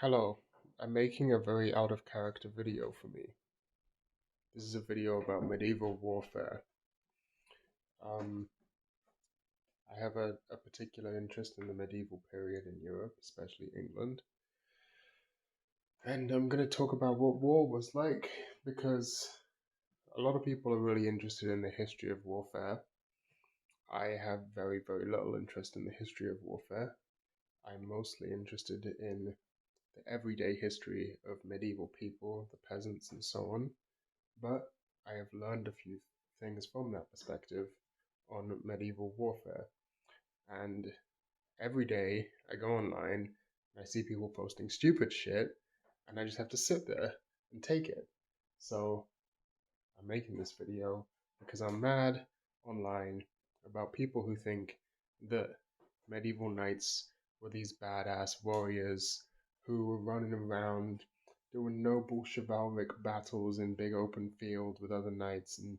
Hello, I'm making a very out of character video for me. This is a video about medieval warfare. Um, I have a particular interest in the medieval period in Europe, especially England. And I'm going to talk about what war was like because a lot of people are really interested in the history of warfare. I have very, very little interest in the history of warfare. I'm mostly interested in the everyday history of medieval people, the peasants, and so on. But I have learned a few things from that perspective on medieval warfare. And every day I go online and I see people posting stupid shit, and I just have to sit there and take it. So I'm making this video because I'm mad online about people who think that medieval knights were these badass warriors who were running around doing noble chivalric battles in big open fields with other knights and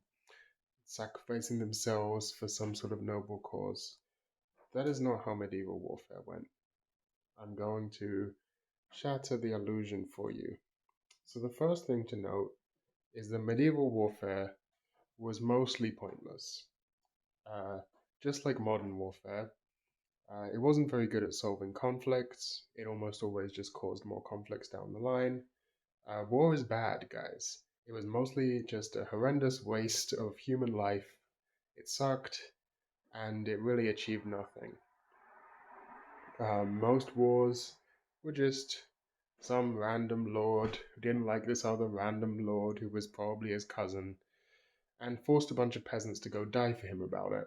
sacrificing themselves for some sort of noble cause. That is not how medieval warfare went. I'm going to shatter the illusion for you. So the first thing to note is that medieval warfare was mostly pointless. Uh, just like modern warfare, it wasn't very good at solving conflicts. It almost always just caused more conflicts down the line. War is bad, guys. It was mostly just a horrendous waste of human life. It sucked, and it really achieved nothing. Most wars were just some random lord who didn't like this other random lord who was probably his cousin, and forced a bunch of peasants to go die for him about it.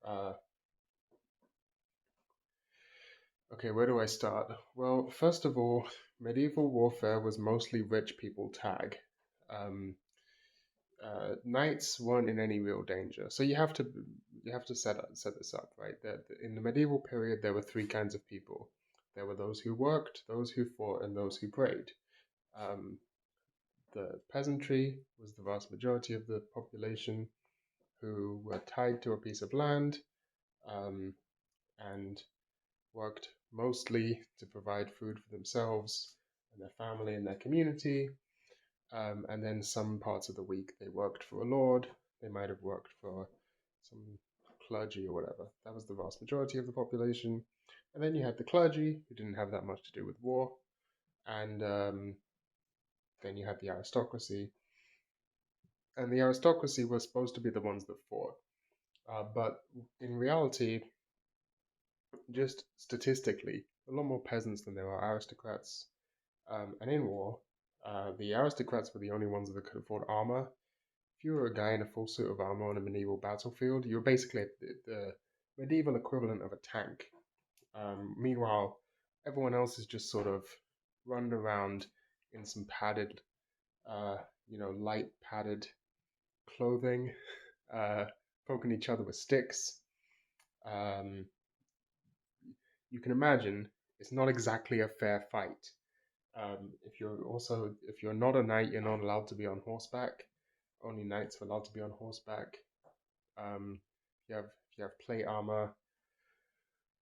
Uh, okay, where do I start? Well, first of all, medieval warfare was mostly rich people tag. Um, Knights weren't in any real danger, so you have to set this up right. That in the medieval period, there were three kinds of people. There were those who worked, those who fought, and those who prayed. Um, the peasantry was the vast majority of the population who were tied to a piece of land um, and worked mostly to provide food for themselves and their family and their community. And then some parts of the week they worked for a lord. They might have worked for some clergy or whatever. That was the vast majority of the population. And then you had the clergy, who didn't have that much to do with war. And then you had the aristocracy. And the aristocracy was supposed to be the ones that fought. But in reality, just statistically, a lot more peasants than there are aristocrats. And in war, the aristocrats were the only ones that could afford armor. If you were a guy in a full suit of armor on a medieval battlefield, you were basically the medieval equivalent of a tank. Meanwhile, everyone else is just sort of running around in some padded, light padded clothing, uh, poking each other with sticks. Um, you can imagine it's not exactly a fair fight. If you're not a knight, you're not allowed to be on horseback. Only knights are allowed to be on horseback. Um, if you have plate armor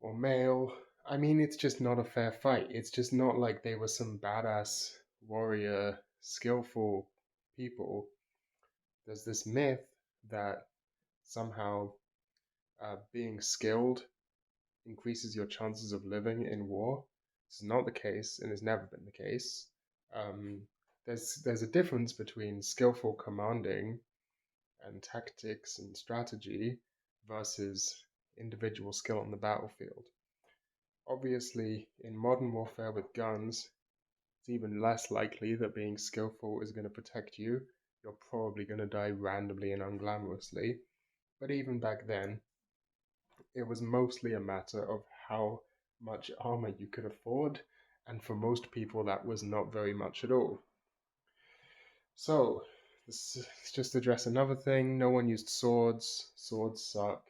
or mail, I mean, it's just not a fair fight. It's just not like they were some badass warrior, skillful people. There's this myth that somehow being skilled increases your chances of living in war. This is not the case, and has never been the case. Um, there's a difference between skillful commanding and tactics and strategy versus individual skill on the battlefield. Obviously, in modern warfare with guns, it's even less likely that being skillful is going to protect you. You're probably going to die randomly and unglamorously. But even back then, it was mostly a matter of how much armor you could afford, and for most people, that was not very much at all. So, let's just address another thing. No one used swords. Swords suck.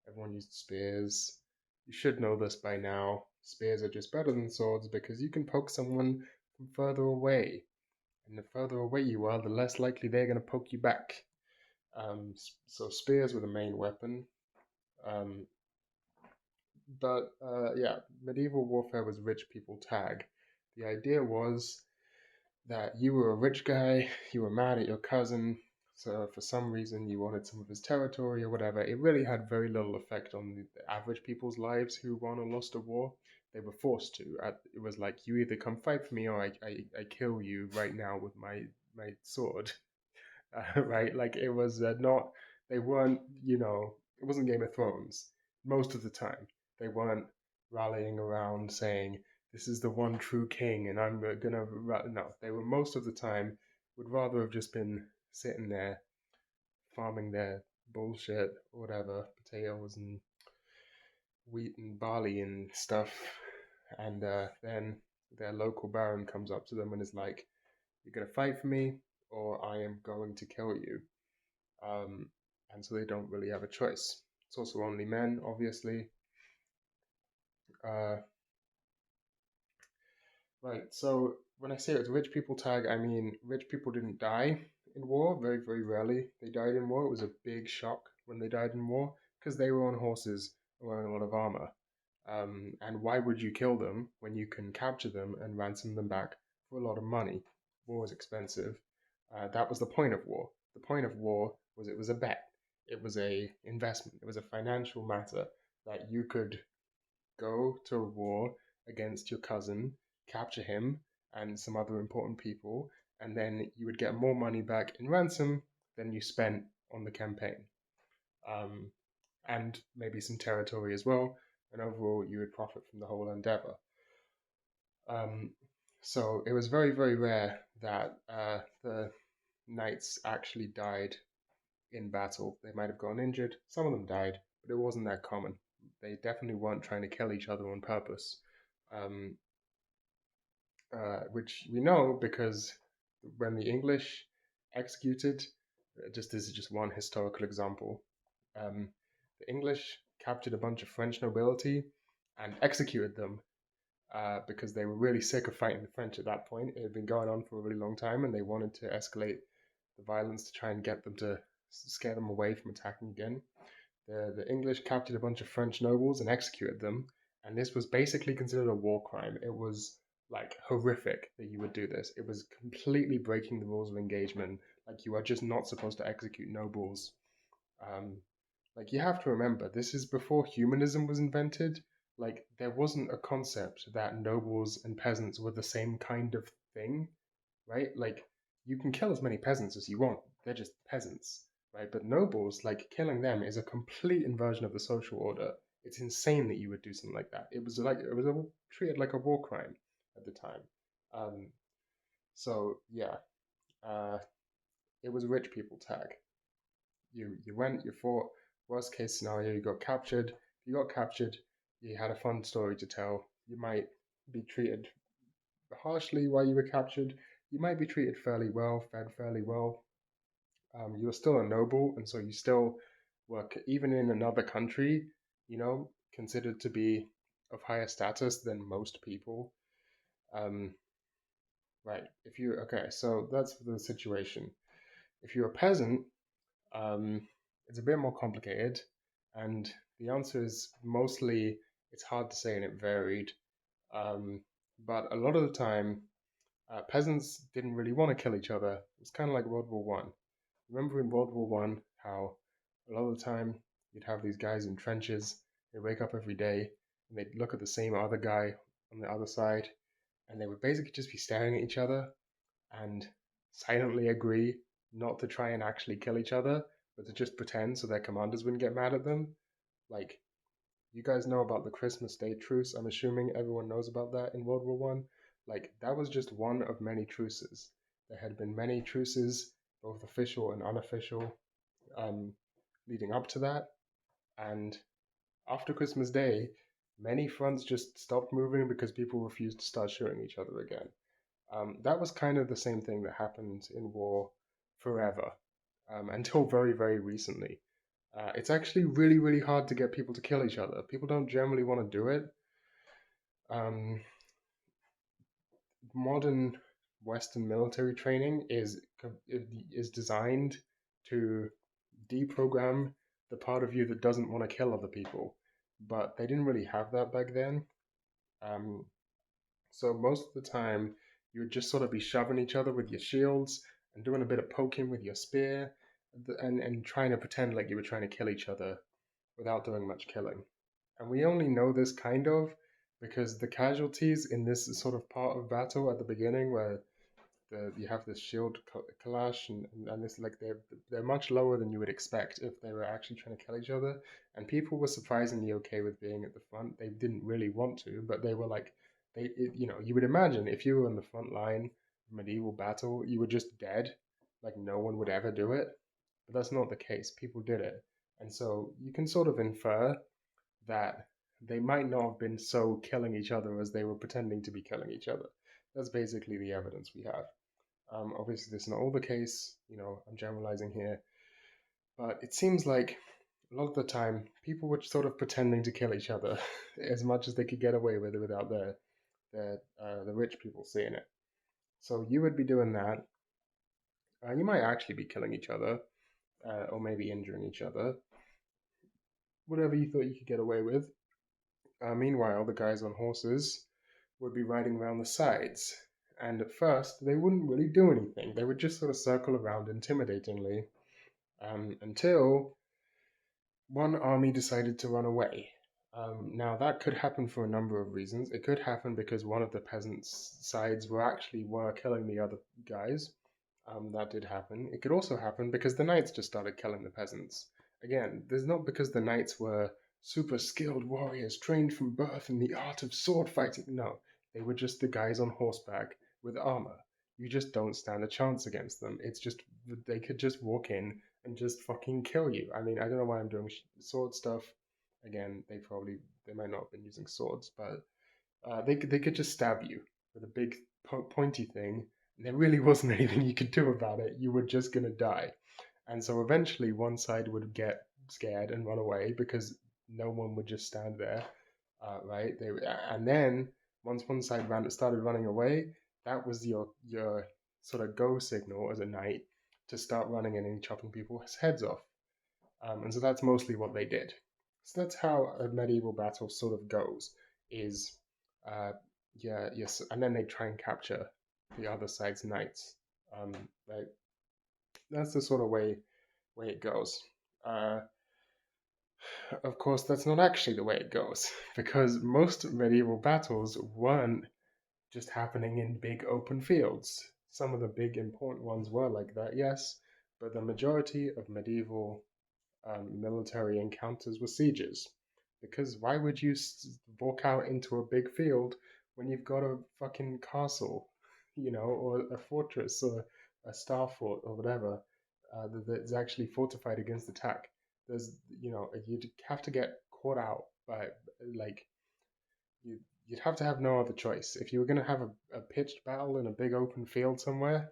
Everyone used spears. You should know this by now. Spears are just better than swords because you can poke someone from further away. And the further away you are, the less likely they're going to poke you back. So spears were the main weapon. But yeah, medieval warfare was rich people tag. The idea was that you were a rich guy, you were mad at your cousin, so for some reason you wanted some of his territory or whatever. It really had very little effect on the average people's lives who won or lost a war. They were forced to. It was like, you either come fight for me or I kill you right now with my sword. Right? Like it was not, they weren't, it wasn't Game of Thrones most of the time. They weren't rallying around saying, this is the one true king and I'm gonna, no, they were most of the time would rather have just been sitting there farming their bullshit, or whatever, potatoes and wheat and barley and stuff. And then their local baron comes up to them and is like, you're gonna fight for me or I am going to kill you. um, and so they don't really have a choice. It's also only men, obviously. Uh, right. So when I say it's rich people tag, I mean rich people didn't die in war. Very, very rarely they died in war. It was a big shock when they died in war because they were on horses wearing a lot of armor. And why would you kill them when you can capture them and ransom them back for a lot of money? War is expensive. That was the point of war. The point of war was it was a bet. It was a investment. It was a financial matter that you could go to a war against your cousin, capture him and some other important people, and then you would get more money back in ransom than you spent on the campaign. Um, and maybe some territory as well. And overall, you would profit from the whole endeavor. Um, so it was very, very rare that the knights actually died in battle. They might have gone injured. Some of them died, but it wasn't that common. They definitely weren't trying to kill each other on purpose, um, which we know because when the English executed, just this is just one historical example. Um, the English captured a bunch of French nobility and executed them because they were really sick of fighting the French at that point. It had been going on for a really long time, and they wanted to escalate the violence to try and get them to scare them away from attacking again. The English captured a bunch of French nobles and executed them, and this was basically considered a war crime. It was like horrific that you would do this. It was completely breaking the rules of engagement. Like you are just not supposed to execute nobles. Um, like you have to remember, this is before humanism was invented. Like there wasn't a concept that nobles and peasants were the same kind of thing, right? Like you can kill as many peasants as you want. They're just peasants, right? But nobles, like killing them is a complete inversion of the social order. It's insane that you would do something like that. Treated like a war crime at the time. Um, so yeah, uh, it was a rich people tag. You went, you fought. Worst case scenario, you got captured. If you got captured, you had a fun story to tell. You might be treated harshly while you were captured. You might be treated fairly well, fed fairly well. You're still a noble, and so you still work, even in another country, considered to be of higher status than most people. Um, right. So that's the situation. If you're a peasant, um, it's a bit more complicated, and the answer is mostly it's hard to say and it varied. Um, but a lot of the time, peasants didn't really want to kill each other. It's kind of like World War One. Remember in World War One how a lot of the time you'd have these guys in trenches. They wake up every day and they'd look at the same other guy on the other side, and they would basically just be staring at each other and silently agree not to try and actually kill each other, but to just pretend so their commanders wouldn't get mad at them. Like, you guys know about the Christmas Day truce. I'm assuming everyone knows about that in World War One. Like, that was just one of many truces. There had been many truces, both official and unofficial, um, leading up to that. And after Christmas Day, many fronts just stopped moving because people refused to start shooting each other again. That was kind of the same thing that happened in war forever, until very, very recently. It's actually really, really hard to get people to kill each other. People don't generally want to do it. Um, Modern Western military training is designed to deprogram the part of you that doesn't want to kill other people, but they didn't really have that back then. Um, So most of the time, you would just sort of be shoving each other with your shields and doing a bit of poking with your spear, and trying to pretend like you were trying to kill each other without doing much killing. And we only know this kind of because the casualties in this sort of part of battle at the beginning, where you have this shield clash, and this, like, they're much lower than you would expect if they were actually trying to kill each other. And people were surprisingly okay with being at the front. They didn't really want to, but they were like, you would imagine if you were in the front line of medieval battle, you were just dead, like no one would ever do it. But that's not the case. People did it, and so you can sort of infer that they might not have been so killing each other as they were pretending to be killing each other. That's basically the evidence we have. Obviously, this is not all the case. I'm generalizing here, but it seems like a lot of the time people were sort of pretending to kill each other as much as they could get away with it without the rich people seeing it. So you would be doing that. You might actually be killing each other, or maybe injuring each other, whatever you thought you could get away with. Meanwhile, the guys on horses would be riding around the sides. And at first, they wouldn't really do anything. They would just sort of circle around intimidatingly, until one army decided to run away. Now, that could happen for a number of reasons. It could happen because one of the peasants' sides were killing the other guys. That did happen. It could also happen because the knights just started killing the peasants. Again, there's not because the knights were super skilled warriors trained from birth in the art of sword fighting. No, they were just the guys on horseback with armor. You just don't stand a chance against them. It's just they could just walk in and just fucking kill you. I mean, I don't know why I'm doing sword stuff. Again, they might not have been using swords, but they could just stab you with a big pointy thing. And there really wasn't anything you could do about it. You were just gonna die. And so eventually, one side would get scared and run away because no one would just stand there, right? And then once one side started running away, that was your sort of go signal as a knight to start running in and chopping people's heads off. And so that's mostly what they did. So that's how a medieval battle sort of goes. Is uh, yeah, yes, and then they try and capture the other side's knights. Right? That's the sort of way it goes. Uh, of course, that's not actually the way it goes because most medieval battles weren't just happening in big open fields. Some of the big important ones were like that, yes, but the majority of medieval military encounters were sieges. Because why would you walk out into a big field when you've got a fucking castle, or a fortress or a star fort or whatever, that's actually fortified against attack? You'd have to get caught out by, like, you'd have to have no other choice. If you were going to have a pitched battle in a big open field somewhere,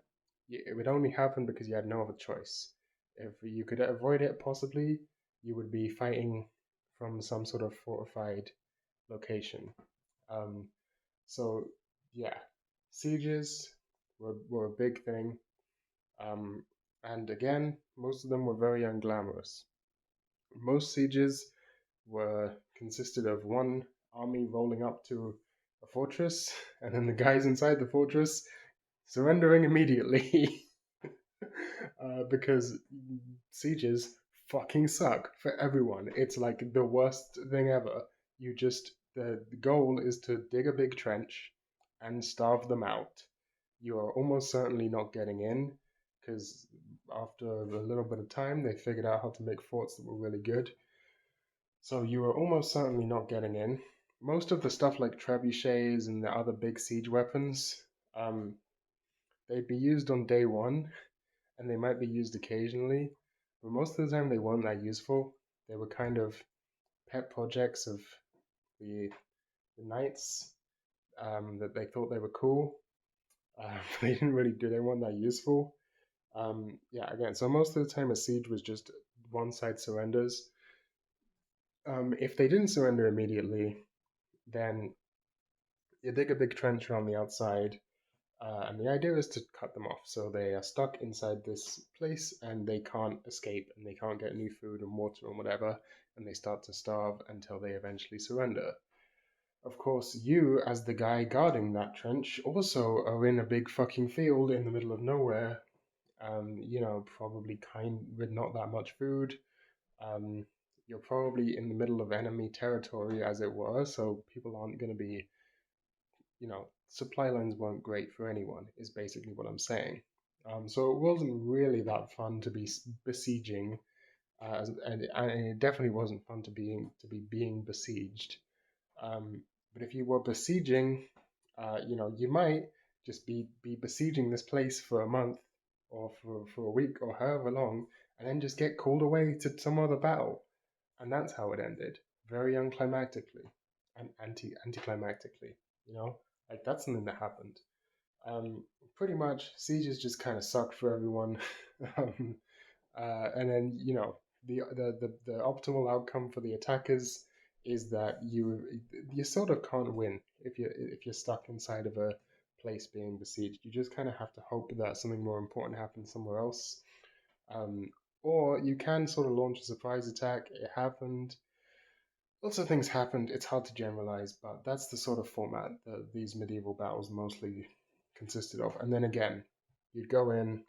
it would only happen because you had no other choice. If you could avoid it, possibly, you would be fighting from some sort of fortified location. Um, so, yeah, sieges were a big thing. Um, and again, most of them were very unglamorous. Most sieges were consisted of one army rolling up to a fortress, and then the guys inside the fortress surrendering immediately. Because sieges fucking suck for everyone. It's like the worst thing ever. The goal is to dig a big trench and starve them out. You are almost certainly not getting in because after a little bit of time, they figured out how to make forts that were really good. So you are almost certainly not getting in. Most of the stuff like trebuchets and the other big siege weapons, um, they'd be used on day one, and they might be used occasionally, but most of the time they weren't that useful. They were kind of pet projects of the the knights, that they thought they were cool. They didn't really do. They weren't that useful. Yeah, again, so most of the time a siege was just one side surrenders. If they didn't surrender immediately, then you dig a big trench around the outside, and the idea is to cut them off. So they are stuck inside this place and they can't escape and they can't get new food and water and whatever, and they start to starve until they eventually surrender. Of course, you, as the guy guarding that trench, also are in a big fucking field in the middle of nowhere. Probably kind with not that much food. Um, you're probably in the middle of enemy territory, as it were, so people aren't going to be, supply lines weren't great for anyone, is basically what I'm saying. So it wasn't really that fun to be besieging, and it definitely wasn't fun to be being besieged. Um, but if you were besieging, you might just be besieging this place for a month or for a week or however long, and then just get called away to some other battle, and that's how it ended, very unclimactically and anticlimactically. You know, like that's something that happened. Um, Pretty much, sieges just kind of sucked for everyone. um, and then the optimal outcome for the attackers is that you sort of can't win if you're stuck inside of a place being besieged. You just kind of have to hope that something more important happens somewhere else, um, or you can sort of launch a surprise attack. It happened. Lots of things happened. It's hard to generalize, but that's the sort of format that these medieval battles mostly consisted of. And then again, you'd go in,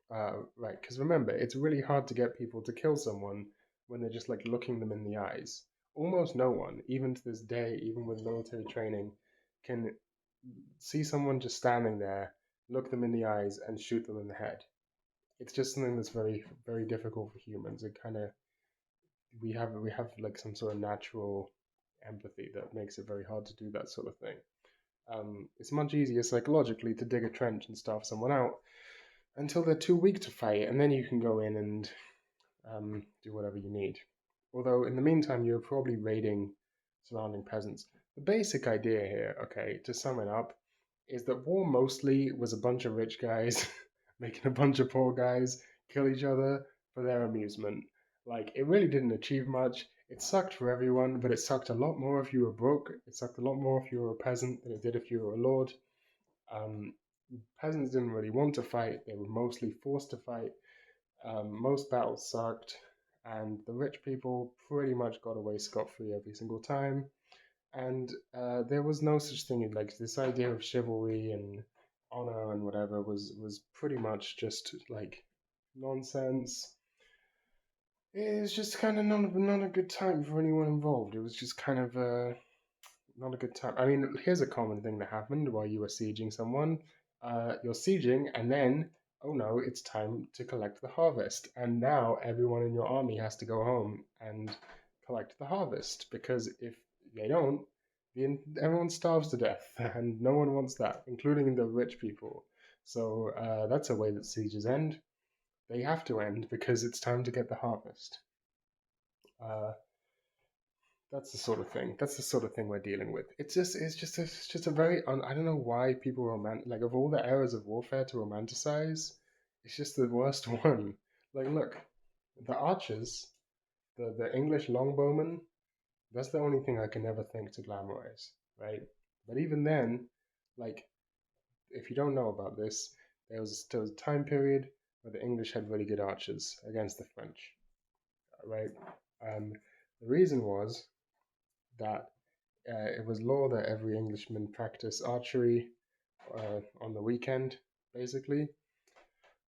right, because remember, it's really hard to get people to kill someone when they're just like looking them in the eyes. Almost no one, even to this day, even with military training, can see someone just standing there, look them in the eyes, and shoot them in the head. It's just something that's very, very difficult for humans. It kind of we have like some sort of natural empathy that makes it very hard to do that sort of thing. It's much easier psychologically to dig a trench and starve someone out until they're too weak to fight, and then you can go in and do whatever you need. Although, in the meantime, you're probably raiding surrounding peasants. The basic idea here, okay, to sum it up, is that war mostly was a bunch of rich guys making a bunch of poor guys kill each other for their amusement. Like, it really didn't achieve much. It sucked for everyone, but it sucked a lot more if you were broke. It sucked a lot more if you were a peasant than it did if you were a lord. Um, Peasants didn't really want to fight, they were mostly forced to fight. Most battles sucked, and the rich people pretty much got away scot free every single time. And there was no such thing as like this idea of chivalry and honor and whatever was pretty much just like nonsense. It was just kind of not a good time for anyone involved. It was just kind of not a good time. I mean, here's a common thing that happened while you were sieging someone. You're sieging, and then, oh no, it's time to collect the harvest. And now everyone in your army has to go home and collect the harvest because if they don't, everyone starves to death, and no one wants that, including the rich people. So that's a way that sieges end. They have to end because it's time to get the harvest. Uh, That's the sort of thing. That's the sort of thing we're dealing with. It's just a very. I don't know why people like of all the eras of warfare to romanticize, it's just the worst one. Like, look, the archers, the English longbowmen. That's the only thing I can ever think to glamorize, right? But even then, like, if you don't know about this, there was a time period where the English had really good archers against the French, right? Um, the reason was that it was law that every Englishman practice archery on the weekend, basically.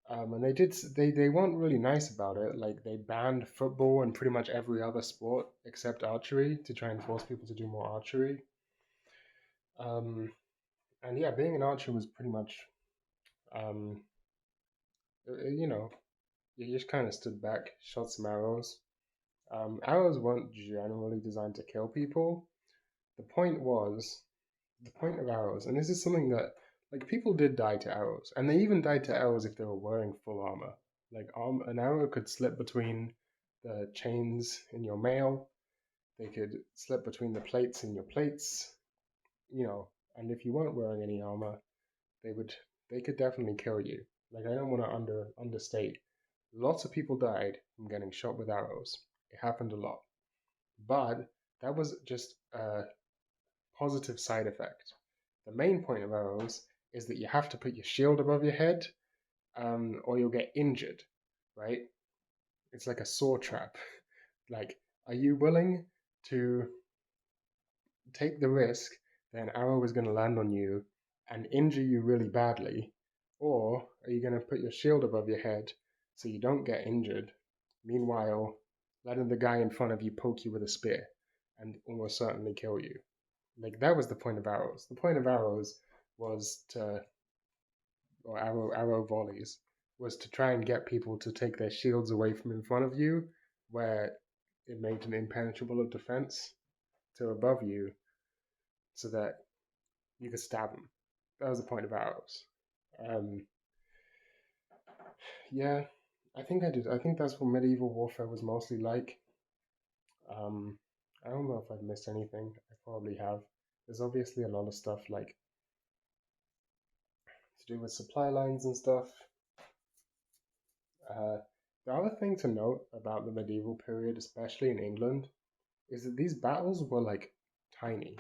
And they weren't really nice about it. Like they banned football and pretty much every other sport except archery to try and force people to do more archery. Um, and yeah, being an archer was pretty much, um, you know, you just kind of stood back, shot some arrows. Arrows weren't generally designed to kill people. The point was the point of arrows, and this is something that like people did die to arrows, and they even died to arrows if they were wearing full armor. Like an arrow could slip between the chains in your mail. They could slip between the plates in your plates. And if you weren't wearing any armor, they would they could definitely kill you. Like I don't want to understate. Lots of people died from getting shot with arrows. It happened a lot, but that was just a positive side effect. The main point of arrows is that you have to put your shield above your head, or you'll get injured, right? It's like a saw trap. Like, are you willing to take the risk that an arrow is going to land on you and injure you really badly, or are you going to put your shield above your head so you don't get injured, meanwhile letting the guy in front of you poke you with a spear and almost certainly kill you? Like, that was the point of arrows. The point of arrows was to, or arrow volleys, was to try and get people to take their shields away from in front of you, where it made an impenetrable defense, to above you, so that you could stab them. That was the point of arrows. Um, yeah, I think I did. I think that's what medieval warfare was mostly like. Um, I don't know if I've missed anything. I probably have. There's obviously a lot of stuff like to do with supply lines and stuff. Uh, the other thing to note about the medieval period, especially in England, is that these battles were like tiny.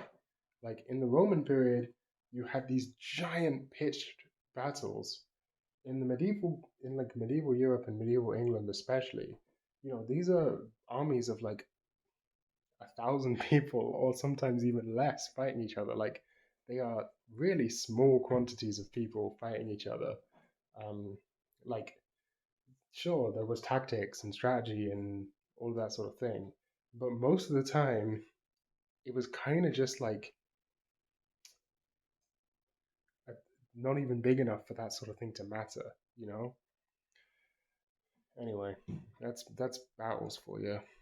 Like in the Roman period, you had these giant pitched battles. In like medieval Europe and medieval England especially, these are armies of like 1,000 people or sometimes even less fighting each other. Like they are really small quantities of people fighting each other. Um, like sure, there was tactics and strategy and all that sort of thing, but most of the time it was kind of just like uh, not even big enough for that sort of thing to matter, you know? Anyway, that's battles for you.